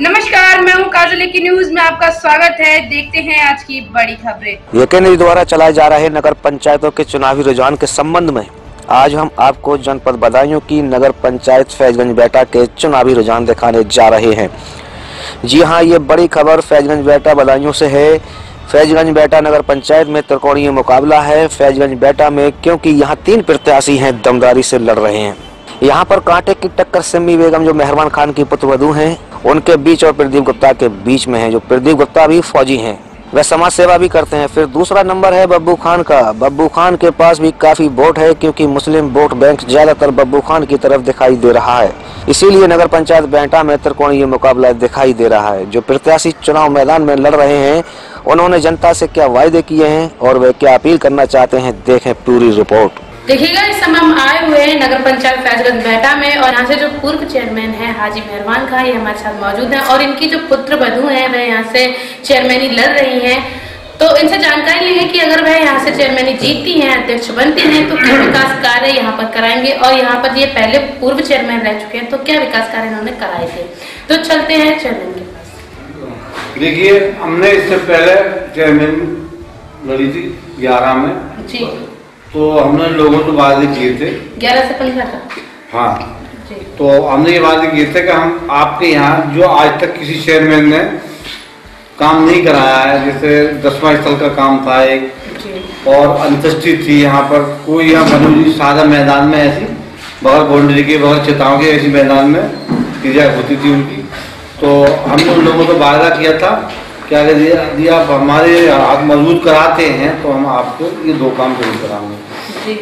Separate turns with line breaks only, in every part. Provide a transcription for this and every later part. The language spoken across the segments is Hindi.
नमस्कार, मैं हूं काजल की न्यूज में आपका स्वागत है। देखते हैं आज की बड़ी खबरें।
यूकेएनई द्वारा चलाए जा रहे नगर पंचायतों के चुनावी रुझान के संबंध में आज हम आपको जनपद बदायूं की नगर पंचायत फैजगंज बेटा के चुनावी रुझान दिखाने जा रहे हैं। जी हां, ये बड़ी खबर फैजगंज बेटा बदायूं से है। फैजगंज बेटा नगर पंचायत में त्रिकोणीय मुकाबला है फैजगंज बेटा में, क्योंकि यहाँ 3 प्रत्याशी हैं दमदारी से लड़ रहे हैं। यहाँ पर कांटे की टक्कर सिमी बेगम जो मेहरबान खान की पुत्रवधू हैं उनके बीच और प्रदीप गुप्ता के बीच में है। जो प्रदीप गुप्ता भी फौजी हैं, वह समाज सेवा भी करते हैं। फिर दूसरा नंबर है बब्बू खान का। बब्बू खान के पास भी काफी वोट है, क्योंकि मुस्लिम वोट बैंक ज्यादातर बब्बू खान की तरफ दिखाई दे रहा है। इसीलिए नगर पंचायत बेटा में त्रिकोणीय मुकाबला दिखाई दे रहा है। जो प्रत्याशी चुनाव मैदान में लड़ रहे हैं उन्होंने जनता से क्या वायदे किए हैं और वे क्या अपील करना चाहते हैं, देखें पूरी रिपोर्ट।
देखिएगा, इस समय हम आए हुए हैं नगर पंचायत फैजगंज बेटा में और यहाँ से जो पूर्व चेयरमैन है हाजी मेहरबान खान, ये हमारे साथ मौजूद हैं और इनकी जो पुत्र वधू है वह यहाँ से चेयरमैनी लड़ रही हैं। तो इनसे जानकारी ली है कि अगर वह यहाँ से चेयरमैनी जीतती हैं, अध्यक्ष बनती हैं, तो क्या विकास कार्य यहाँ पर कराएंगे। और यहाँ पर ये पहले पूर्व चेयरमैन रह चुके हैं, तो क्या विकास कार्य इन्होंने कराए थे। तो चलते हैं चेयरमैन के पास।
देखिए, हमने इससे पहले चेयरमैन लड़ी थी 11 में
जी,
तो हमने लोगों को वादे किए थे
11 से 15 का।
हाँ
जी।
तो हमने ये वादे किए थे कि हम आपके यहाँ जो आज तक किसी चेयरमैन ने काम नहीं कराया है, जैसे 10वां स्थल का काम था एक
जी।
और अंत्येष्टि थी यहाँ पर, कोई यहाँ बनी सादा मैदान में ऐसी बगैर बाउंड्री के बगैर चिताओं के ऐसी मैदान में क्रिया होती थी उनकी। तो हमने उन लोगों को वादा किया था क्या यदि आप हमारे हाथ मजबूत कराते हैं तो हम आपको ये 2 काम जरूर कराएंगे।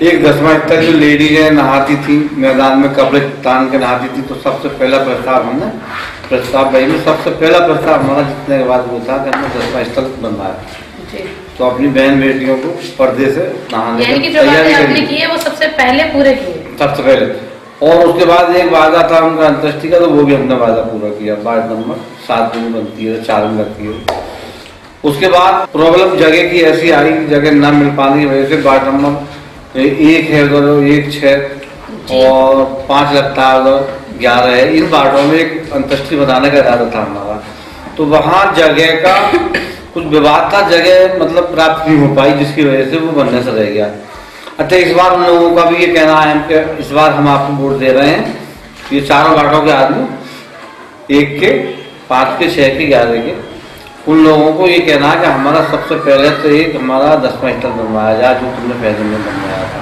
एक 10वां स्तर जो लेडीज है नहाती थी मैदान में, कपड़े तान के नहाती थी, तो सबसे पहला प्रस्ताव हमने प्रस्ताव भाई में सबसे पहला प्रस्ताव हमारा जितने के बाद वो था कि हमने 10वां स्थल बनवाया। तो अपनी बहन बेटियों को पर्दे से नहाने की तैयारी
आपने की है वो सबसे पहले पूरे किए,
सबसे पहले। और उसके बाद एक वादा था उनका अंत्येष्टि का, तो वो भी हमने वादा पूरा किया। वार्ड नंबर 7 में बनती है, 4 में लगती है। उसके बाद प्रॉब्लम जगह की ऐसी आई, जगह न मिल पाने की वजह से वार्ड नंबर 1 है उधर, 1, 6 और 5 लगता है उधर, 11 है। इन वार्डों में एक अंत्येष्टि बनाने का इरादा था हमारा। तो वहाँ जगह का कुछ विवाद था, जगह मतलब प्राप्त नहीं हो पाई, जिसकी वजह से वो बनने से रह गया। अच्छा, इस बार उन लोगों का भी ये कहना है कि इस बार हम आपको वोट दे रहे हैं, ये चारों वार्डों के आदमी 1 के, 5 के, 6 के, 11 के, उन लोगों को ये कहना है कि हमारा सबसे पहले तो एक हमारा 10वां स्थल बनवाया जाए जो तुमने पहले में बनवाया था।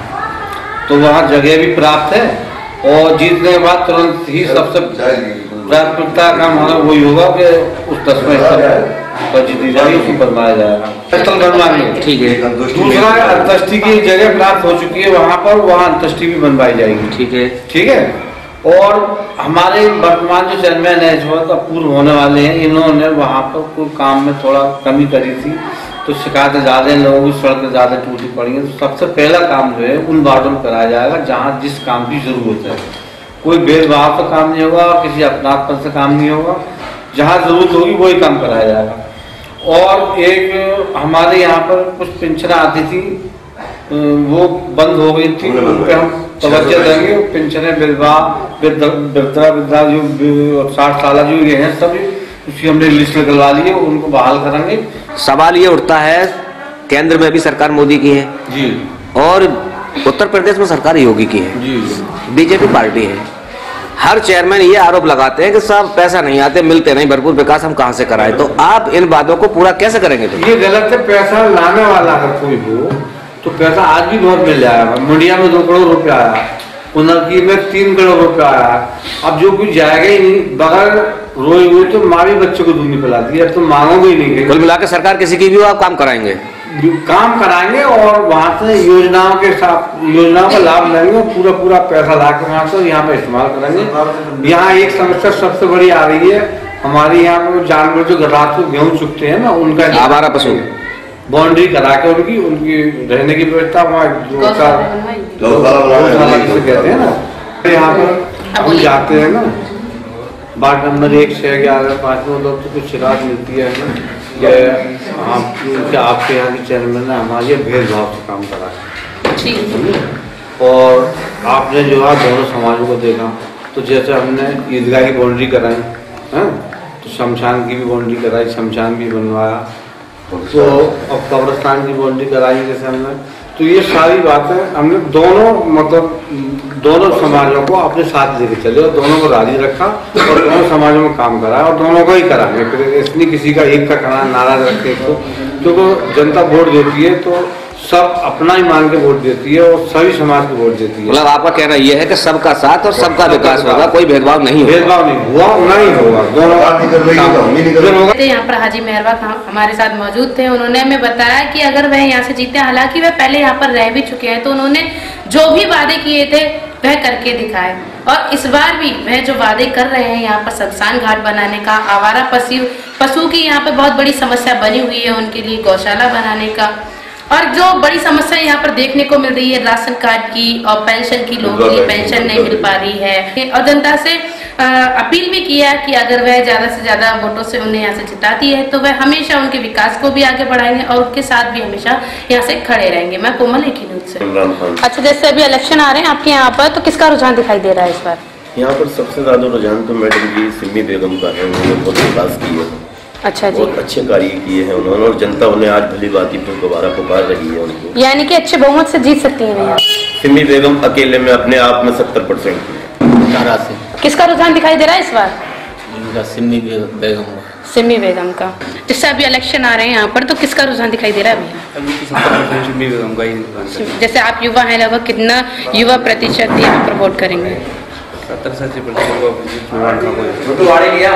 तो वहाँ जगह भी प्राप्त है और जीतने के बाद तुरंत ही सबसे प्राथमिकता का हमारा वही होगा कि उस 10वां स्थल पर जीती जाएगी, उसको बनवाया जाएगा, स्थल बनवाएंगे। ठीक है। दूसरा, अंत्येष्टि की जगह प्राप्त हो चुकी है वहाँ पर, वहाँ अंत्येष्टि भी बनवाई जाएगी। ठीक है, ठीक है। और हमारे वर्तमान जो चेयरमैन है जो पूर्व होने वाले हैं, इन्होंने वहाँ पर कोई काम में थोड़ा कमी करी थी, तो शिकायतें ज़्यादा हैं, लोगों की सड़कें ज़्यादा टूटी पड़ी हैं। तो सबसे पहला काम जो है उन वार्डों में कराया जाएगा जहाँ जिस काम की जरूरत है। कोई भेदभाव का काम नहीं होगा, किसी अपनापन से काम नहीं होगा, जहाँ जरूरत होगी वही काम कराया जाएगा। और एक हमारे यहाँ पर कुछ पेंशन आती थी, वो बंद हो गई थी, उन पर हम तवज्जो देंगे। पेंशनें वृद्धा जो 60 साल जो ये हैं सभी, उसकी हमने लिस्ट निकलवा ली है, उनको बहाल करेंगे।
सवाल ये उठता है, केंद्र में भी सरकार मोदी की है
जी
और उत्तर प्रदेश में सरकार योगी की है जी, बीजेपी पार्टी है। हर चेयरमैन ये आरोप लगाते हैं कि साहब पैसा नहीं आते, मिलते नहीं, भरपूर विकास हम कहां से कराएं। तो आप इन बातों को पूरा कैसे करेंगे? तो
ये गलत है। पैसा लाने वाला अगर कोई हो तो पैसा आज भी बहुत मिल जाएगा। मंडिया में 2 करोड़ रुपया आया, उन्नति में 3 करोड़ रुपया आया। अब जो कुछ जाएगा ही नहीं, बगैर रोए हुए तो माँ भी बच्चे को दूध नहीं पिलाती है, तो मांगोगे ही नहीं।
कुल मिलाकर सरकार किसी की भी आप काम कराएंगे,
काम कराएंगे और वहाँ से योजनाओं के साथ योजनाओं का लाभ लेंगे, पूरा पैसा ला के वहाँ से यहाँ पे इस्तेमाल करेंगे। यहाँ एक समस्या सबसे बड़ी आ रही है हमारे यहाँ पर, जानवर जो रात को गेहूँ चुगते हैं ना, उनका
आवारा पशु
बाउंड्री करा के उनकी रहने की व्यवस्था वहाँ कहते हैं ना, यहाँ पर हम जाते हैं ना, वार्ड नंबर 1, 6, 11, 5 में लोग तो कुछ शिकायत मिलती है ना कि आपके यहाँ के चेयरमैन ने हमारे भेदभाव से काम करा है। और आपने जो है दोनों समाजों को देखा, तो जैसे हमने ईदगाह की बाउंड्री कराई है, शमशान की भी बाउंड्री कराई, शमशान भी बनवाया, तो अब कब्रिस्तान की बाउंड्री कराई जैसे हमने। तो ये सारी बातें हमने दोनों समाजों को अपने साथ लेके चले और दोनों को राजी रखा और दोनों समाजों में काम कराया और दोनों को ही कराएंगे। फिर इसलिए किसी का एक का कराना नाराज रखे तो, क्योंकि जनता वोट देती है तो सब अपना ही मान के वोट देती है और सभी समाज को वोट देती है।
मतलब आपका कहना यह है कि सबका साथ और सबका विकास होगा, कोई भेदभाव नहीं होगा।
भेदभाव नहीं हुआ, नहीं होगा, दोनों होगा।
यहाँ पर हाजी मेहरबान हमारे साथ मौजूद थे। उन्होंने हमें बताया कि अगर वह यहाँ से जीते, हालांकि वह पहले यहाँ पर रह भी चुके हैं, तो उन्होंने जो भी वादे किए थे वह करके दिखाए और इस बार भी वह जो वादे कर रहे हैं यहाँ पर शमशान घाट बनाने का, आवारा पशु की यहाँ पर बहुत बड़ी समस्या बनी हुई है, उनके लिए गौशाला बनाने का, और जो बड़ी समस्या यहाँ पर देखने को मिल रही है राशन कार्ड की और पेंशन की, लोगों के लिए पेंशन नहीं मिल पा रही है। और जनता से अपील भी किया कि अगर वह ज्यादा से ज्यादा वोटों से उन्हें यहाँ से जिताती है तो वह हमेशा उनके विकास को भी आगे बढ़ाएंगे और उनके साथ भी हमेशा यहाँ से खड़े रहेंगे। मैं कोमल एक न्यूज से। अच्छा, जैसे अभी इलेक्शन आ रहे हैं आपके यहाँ पर, तो किसका रुझान दिखाई दे रहा है इस बार?
यहाँ पर सबसे ज्यादा रुझान तो मैडम जी सिमी बेगम का है। उन्होंने बहुत विकास किया है।
अच्छा जी, बहुत
अच्छे कार्य किए हैं उन्होंने और जनता उन्हें आज भली बाती पर दोबारा पुकार रही है उनको।
यानी कि अच्छे बहुमत से जीत सकती है
सिमी बेगम अकेले में अपने आप में 70%।
किसका रुझान दिखाई दे रहा है इस बार?
सिमी बेगम
सिमी बेगम का। जैसे अभी इलेक्शन आ रहे हैं यहाँ पर, तो किसका रुझान दिखाई दे रहा है भैया?
सिमी बेगम का ही।
जैसे आप युवा हैं, लगभग कितना युवा प्रतिशत यहाँ पर वोट करेंगे?
70-80%।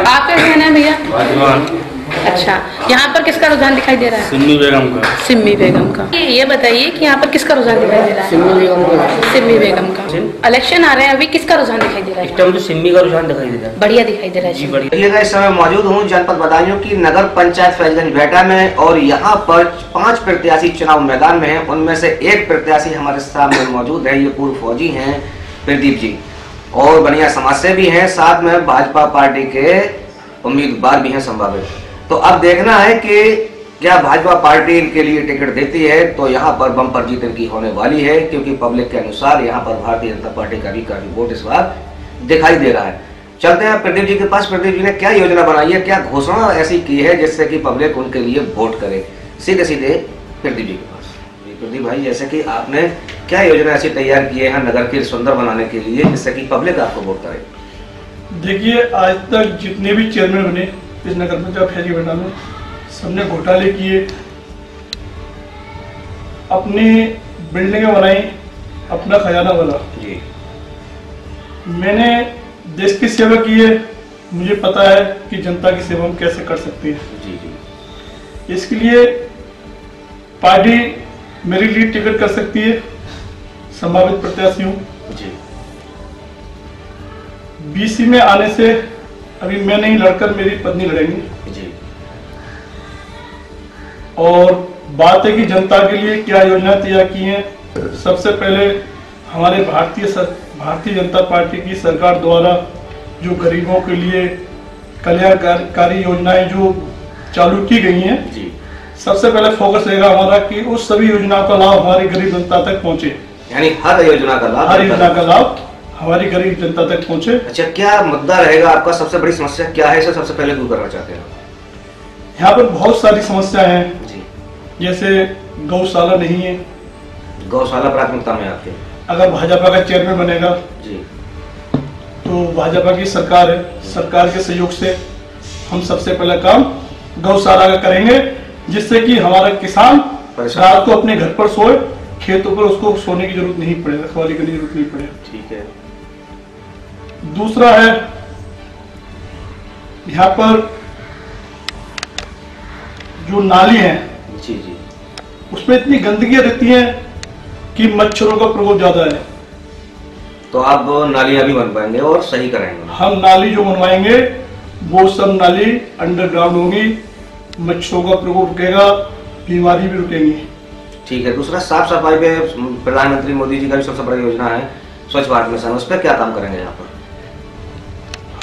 आपका कहना है भैया? अच्छा, यहाँ पर किसका रुझान दिखाई दे रहा है?
सिमी बेगम का।
सिमी बेगम का। ये बताइए कि यहाँ पर किसका रुझान दिखाई दे रहा है?
सिमी बेगम का।
सिमी बेगम का। इलेक्शन आ रहे हैं, अभी किसका रुझान दिखाई दे रहा है?
इस टाइम तो सिमी का रुझान दिखाई दे रहा है।
बढ़िया दिखाई दे रहा है जी,
बढ़िया। इस समय मौजूद हूँ जनपद बदायूं की नगर पंचायत फैजगंज बेटा में और यहाँ पर 5 प्रत्याशी चुनाव मैदान में हैं। उनमें से एक प्रत्याशी हमारे सामने मौजूद है। ये पूर्व फौजी हैं प्रदीप जी और बढ़िया समाज से भी हैं, साथ में भाजपा पार्टी के उम्मीदवार भी हैं संभावित। तो अब देखना है कि क्या भाजपा पार्टी इनके लिए टिकट देती है, तो यहाँ पर बम्पर जीत इनकी होने वाली है, क्योंकि पब्लिक के अनुसार यहाँ पर भारतीय जनता पार्टी का भी काफी वोट इस बार दिखाई दे रहा है। चलते हैं प्रदीप जी के पास। प्रदीप जी ने क्या योजना बनाई है, क्या घोषणा ऐसी की है जिससे कि पब्लिक उनके लिए वोट करे? सीधे सीधे प्रदीप जी के पास। प्रदीप भाई, जैसे कि आपने क्या योजना ऐसी तैयार की है नगर के सुंदर बनाने के लिए जिससे कि पब्लिक आपको वोट करे?
देखिए, आज तक जितने भी चेयरमैन बने इस नगर पंचायत फैजगंज में, सबने घोटाले किए, अपनी बिल्डिंगें बनाई, अपना खजाना बना। मैंने देश की सेवा की है, मुझे पता है कि जनता की सेवा हम कैसे कर सकते हैं। इसके लिए पार्टी मेरे लिए टिकट कर सकती है, संभावित प्रत्याशी हूँ। बीसी में आने से अभी मैं नहीं लड़कर मेरी पत्नी लड़ेंगी और बात है कि जनता के लिए क्या योजना तैयार की है। सबसे पहले हमारे भारतीय जनता पार्टी की सरकार द्वारा जो गरीबों के लिए कल्याणकारी योजनाएं जो चालू की गई हैं, सबसे पहले फोकस रहेगा हमारा कि उस सभी योजनाओं का लाभ हमारी गरीब जनता तक पहुंचे।
यानी हर योजना का लाभ हमारी गरीब जनता तक पहुंचे। अच्छा, क्या मुद्दा रहेगा आपका? सबसे बड़ी समस्या क्या है, इसे सबसे पहले दूर करना चाहते हैं?
यहाँ पर बहुत सारी समस्याएं हैं जी। जैसे गौशाला नहीं है।
गौशाला प्राथमिकता में आपके?
अगर भाजपा का चेयरमैन बनेगा जी तो भाजपा की सरकार है, सरकार के सहयोग से हम सबसे पहले काम गौशाला का करेंगे, जिससे कि हमारा किसान रात को अपने घर पर सोए, खेतों पर उसको सोने की जरूरत नहीं पड़े, रखवाली करने की जरूरत नहीं पड़े।
ठीक है।
दूसरा है, यहाँ पर जो नाली है
जी जी,
उसमें इतनी गंदगी रहती है कि मच्छरों का प्रकोप ज्यादा है।
तो आप नालियां भी बन पाएंगे और सही कराएंगे?
हम नाली जो बनवाएंगे वो सब नाली अंडरग्राउंड होगी, मच्छरों का प्रकोप रुकेगा, बीमारी भी रुकेंगी।
ठीक है। दूसरा, साफ सफाई पे प्रधानमंत्री मोदी जी का भी सबसे बड़ी योजना है स्वच्छ भारत मिशन, उस पर क्या काम करेंगे? यहाँ पर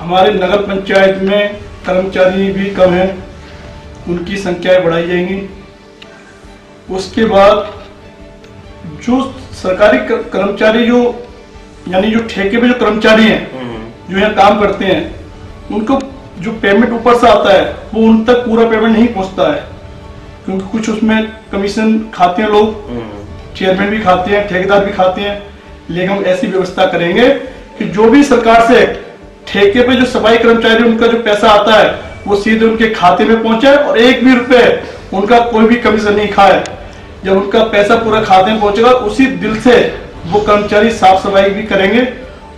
हमारे नगर पंचायत में कर्मचारी भी कम है, उनकी संख्याएं बढ़ाई जाएंगी। उसके बाद जो सरकारी कर्मचारी जो यानी जो ठेके पे जो कर्मचारी हैं जो यहाँ काम करते हैं, उनको जो पेमेंट ऊपर से आता है वो उन तक पूरा पेमेंट नहीं पहुंचता है, क्योंकि कुछ उसमें कमीशन खाते हैं लोग, चेयरमैन भी खाते हैं, ठेकेदार भी खाते हैं। लेकिन हम ऐसी व्यवस्था करेंगे कि जो भी सरकार से ठेके पे जो सफाई कर्मचारी उनका जो पैसा आता है वो सीधे उनके खाते में पहुंचे और एक भी रुपए उनका कोई भी कमीशन नहीं खाए। जब उनका पैसा पूरा खाते में पहुंचेगा उसी दिल से वो कर्मचारी साफ सफाई भी करेंगे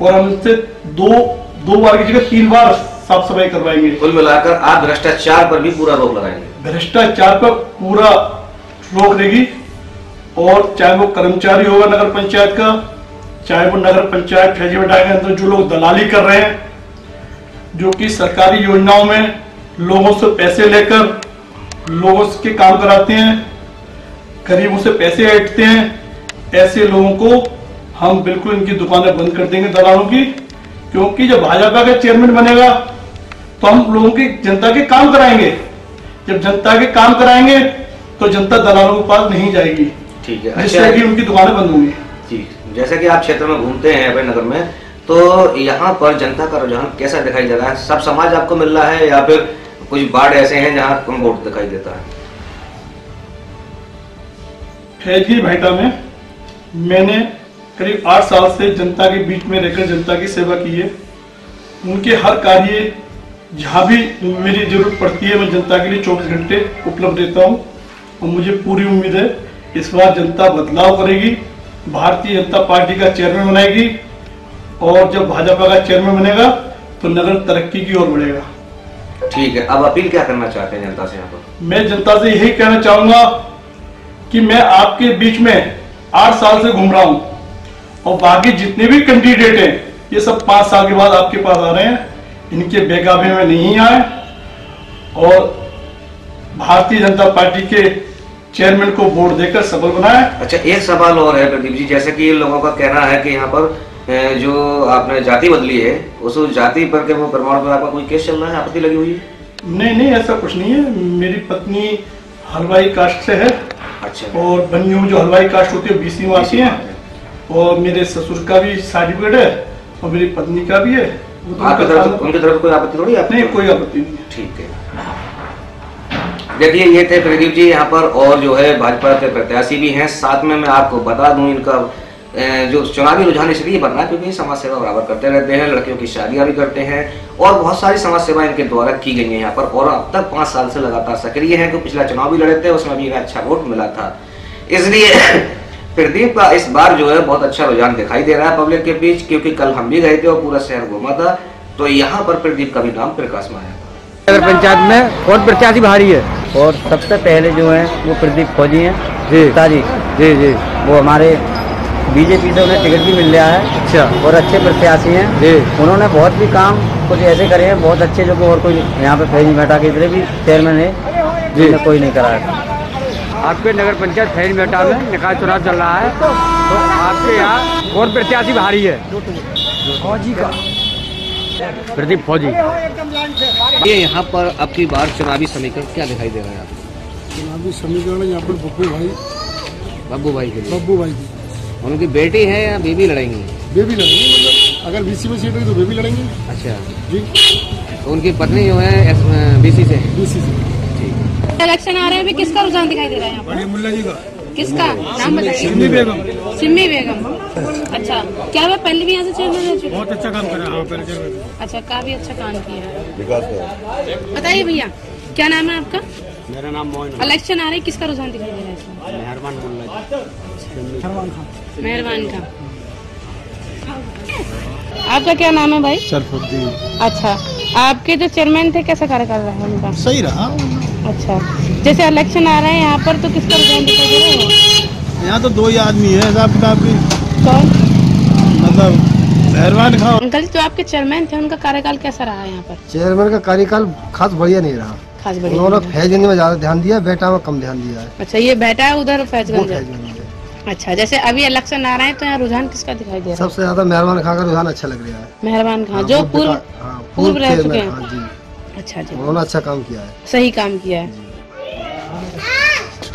और हम उनसे दो बार की जगह 3 बार साफ सफाई करवाएंगे।
कुल मिलाकर आप भ्रष्टाचार पर भी पूरा रोक लगाएंगे।
भ्रष्टाचार पर पूरा रोक देगी, और चाहे वो कर्मचारी होगा नगर पंचायत का, चाहे वो नगर पंचायत फैजीबेटा के अंदर जो लोग दलाली कर रहे हैं, जो कि सरकारी योजनाओं में लोगों से पैसे लेकर लोगों के काम कराते हैं, गरीबों से पैसे ऐंठते हैं, ऐसे लोगों को हम बिल्कुल इनकी दुकानें बंद कर देंगे दलालों की। क्योंकि जब भाजपा का चेयरमैन बनेगा तो हम लोगों की जनता के काम कराएंगे, जब जनता के काम कराएंगे तो जनता दलालों के पास नहीं जाएगी।
ठीक है,
जिससे कि उनकी दुकानें बंद होंगी।
जी, जैसे कि आप क्षेत्र में घूमते हैं अपने नगर में, तो यहाँ पर जनता का रुझान कैसा दिखाई दे रहा है? सब समाज आपको मिल रहा है या फिर कुछ वार्ड ऐसे हैं जहाँ कम वोट दिखाई देता है?
फैजीबेटा में मैंने करीब 8 साल से जनता के बीच में रहकर जनता की सेवा की है। उनके हर कार्य जहाँ भी मेरी जरूरत पड़ती है मैं जनता के लिए 24 घंटे उपलब्ध रहता हूँ, और मुझे पूरी उम्मीद है इस बार जनता बदलाव करेगी, भारतीय जनता पार्टी का चेयरमैन बनाएगी, और जब भाजपा का चेयरमैन बनेगा तो नगर तरक्की की ओर बढ़ेगा।
ठीक है, अब अपील क्या करना चाहते हैं जनता से? यहाँ पर मैं
जनता से यही कहना चाहूंगा कि मैं आपके बीच में 8 साल से घूम रहा हूँ, और बाकी जितने भी कैंडिडेट हैं ये सब 5 साल के बाद आपके पास आ रहे हैं, इनके बेगाबे में नहीं आए, और भारतीय जनता पार्टी के चेयरमैन को वोट देकर सफल बनाए।
अच्छा, एक सवाल और है प्रदीप जी, जैसे कि लोगों का कहना है कि यहाँ पर जो आपने जाति बदली है उस जाति पर के वो प्रमाण पर आपका कोई केस चल रहा है, आपत्ति लगी हुई है?
नहीं, ऐसा कुछ नहीं है। मेरी पत्नी हलवाई कास्ट से है।
अच्छा।
और बनियों जो हलवाई कास्ट होती है बीसी में आती है, और मेरे ससुर का भी सर्टिफिकेट है और मेरी पत्नी का भी है।
उनकी तरफ कोई आपत्ति थोड़ी?
नहीं, कोई आपत्ति नहीं।
ठीक है, देखिए ये थे प्रदीप जी यहाँ पर, और जो है भाजपा के प्रत्याशी भी हैं। साथ में मैं आपको बता दूं इनका जो चुनावी रुझान इसलिए बन रहा है क्योंकि समाज सेवा बराबर करते रहते हैं, लड़कियों की शादियां भी करते हैं, और बहुत सारी समाज सेवा इनके द्वारा की गई है यहाँ पर, और अब तक 5 साल से लगातार सक्रिय है। क्योंकि पिछला चुनाव भी लड़े थे, उसमें भी अच्छा वोट मिला था, इसलिए प्रदीप का इस बार जो है बहुत अच्छा रुझान दिखाई दे रहा है पब्लिक के बीच। क्योंकि कल हम भी गए थे और पूरा शहर घूमा था, तो यहाँ पर प्रदीप का भी नाम प्रकाश में आया था।
नगर पंचायत में कौन प्रत्याशी भारी है? और सबसे पहले जो है वो प्रदीप फौजी हैं जी, वो हमारे बीजेपी से उन्हें टिकट भी मिल रहा है। अच्छा, और अच्छे प्रत्याशी हैं जी। उन्होंने बहुत भी काम कुछ ऐसे करे हैं बहुत अच्छे, जो और कोई यहाँ पे फैजीबेटा के इधर भी चेयरमैन है जी, कोई नहीं कराया। आपके नगर पंचायत फैजीबेटा में निकाय चुनाव चल रहा है, तो आपके यहाँ कौन प्रत्याशी भारी है? फौजी का, प्रदीप फौजी।
ये यहाँ पर अब की बार चुनावी समीकरण क्या दिखाई दे रहा है आपको?
चुनावी समीकरण यहाँ पर बब्बू भाई के लिए। बब्बू भाई की
उनकी बेटी है या बेबी लड़ेंगी?
बेबी लड़ेंगी, मतलब अगर बीसी में सीट हुई तो बेबी लड़ेंगी। अच्छा जी। तो
उनकी पत्नी जो है बीसी से।
इलेक्शन आ रहे हैं, अभी किसका रुझान दिखाई दे रहा है यहाँ पर?
मुल्ला जी का।
किसका नाम बताइए?
सिम्मी बेगम।
सिम्मी बेगम। अच्छा, क्या वह पहले भी यहाँ से चेयरमैन रह चुके?
बहुत अच्छा काम करा।
अच्छा, काफी अच्छा काम किया है। बताइए भैया, क्या नाम है आपका?
मेरा नाम मोहन।
इलेक्शन आ रहे हैं, किसका रुझान दिखाई दे रहा है इसमें? मेहरबान खां। आपका क्या नाम है भाई?
सरफुद्दीन।
अच्छा, आपके जो चेयरमैन थे कैसा कार्यकाल रहा है उनका?
सही रहा।
अच्छा, जैसे इलेक्शन आ रहे हैं यहाँ पर, तो किसका रुझान दिखाई दे रहा है?
यहाँ तो 2 ही आदमी है हिसाब किताब की।
कौन?
मतलब मेहरबान खां।
अंकल, जो आपके चेयरमैन थे उनका कार्यकाल कैसा रहा है यहाँ पर?
चेयरमैन का कार्यकाल खास बढ़िया नहीं रहा।
खास बढ़िया।
उन्होंने फैजगंज में ज्यादा ध्यान दिया, बेटा में कम ध्यान दिया है।
अच्छा, ये बेटा है उधर फैजगंज। अच्छा, जैसे अभी इलेक्शन आ रहे हैं तो यहाँ रुझान किसका दिखाई दे रहा है?
सबसे ज्यादा मेहरबान खां का रुझान अच्छा लग रहा है।
मेहरबान खां जो पूर्व रह चुके हैं। अच्छा जी,
उन्होंने अच्छा काम किया है,
सही काम किया है।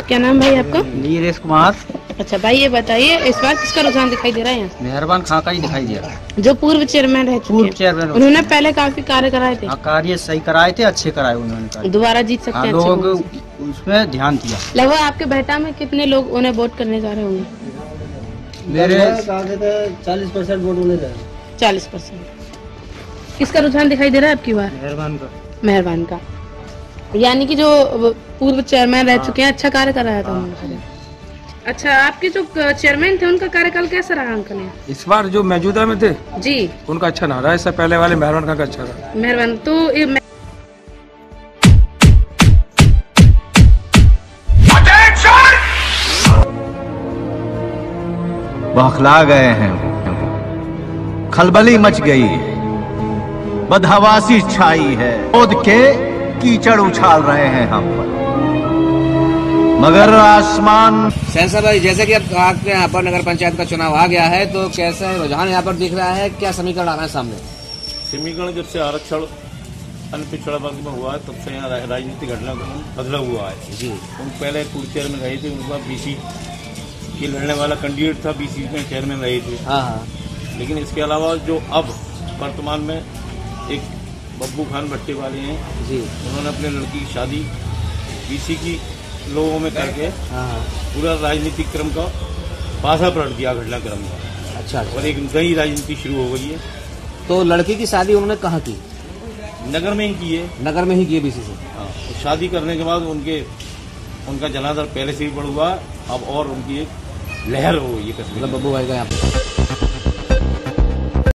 क्या नाम भाई आपका?
नीरेश कुमार।
अच्छा भाई, ये बताइए इस बार किसका रुझान दिखाई दे रहा है यहाँ?
मेहरबान खां का ही दिखाई दिया।
जो पूर्व चेयरमैन रह चुके हैं, उन्होंने पहले काफी कार्य कराए थे।
कार्य सही कराए थे, अच्छे कराए उन्होंने।
दोबारा जीत सकते हैं।
लोग उसमें ध्यान दिया।
लगभग आपके बेहटा में कितने लोग उन्हें वोट करने जा रहे होंगे?
मेरे
40% वोट होने रहे।
40%। किसका रुझान दिखाई दे रहा है आपकी बार?
मेहरबान का।
मेहरबान का, यानी कि जो पूर्व चेयरमैन रह चुके हैं, अच्छा कार्य कराया था उन्होंने। अच्छा, आपके जो चेयरमैन थे उनका कार्यकाल कैसा रहा अंकल?
इस बार जो मौजूदा में थे
जी, उनका
अच्छा ना रहा, इससे पहले वाले मेहरबान खां का अच्छा रहा।
मेहरबान तो
बौखला गए हैं, खलबली मच गई है, बदहवासी छाई है, खोद के कीचड़ उछाल रहे हैं हम पर, मगर आसमान।
सेंसर भाई, जैसे कि अब आपके यहाँ पर नगर पंचायत का चुनाव आ गया है, तो कैसा रुझान यहाँ पर दिख रहा है? क्या समीकरण आ रहा है सामने?
समीकरण जब से आरक्षण अन्य पिछड़ा वर्ग में हुआ है, तब से यहाँ राजनीतिक घटनाक्रम बदला हुआ है जी। उन पहले पूर्व चेयरमैन रहे थे, उनके बाद बीसी की लड़ने वाला कैंडिडेट था, बीसी में चेयरमैन रहे थे। हाँ। लेकिन इसके अलावा जो अब वर्तमान में एक बब्बू खान भट्टे वाले हैं जी, उन्होंने अपने लड़की की शादी बीसी की लोगों में करके पूरा राजनीतिक क्रम का पासा पलट दिया, घटनाक्रम का। अच्छा। और एक नई राजनीति शुरू हो गई है।
तो लड़की की शादी उन्होंने कहाँ की?
नगर में ही की है।
नगर में ही की है बीसी से?
हाँ। शादी करने के बाद उनका जनाधार पहले से ही बढ़ हुआ, अब और उनकी एक लहर हो गई है।
मतलब बब्बू भाई का यहाँ पे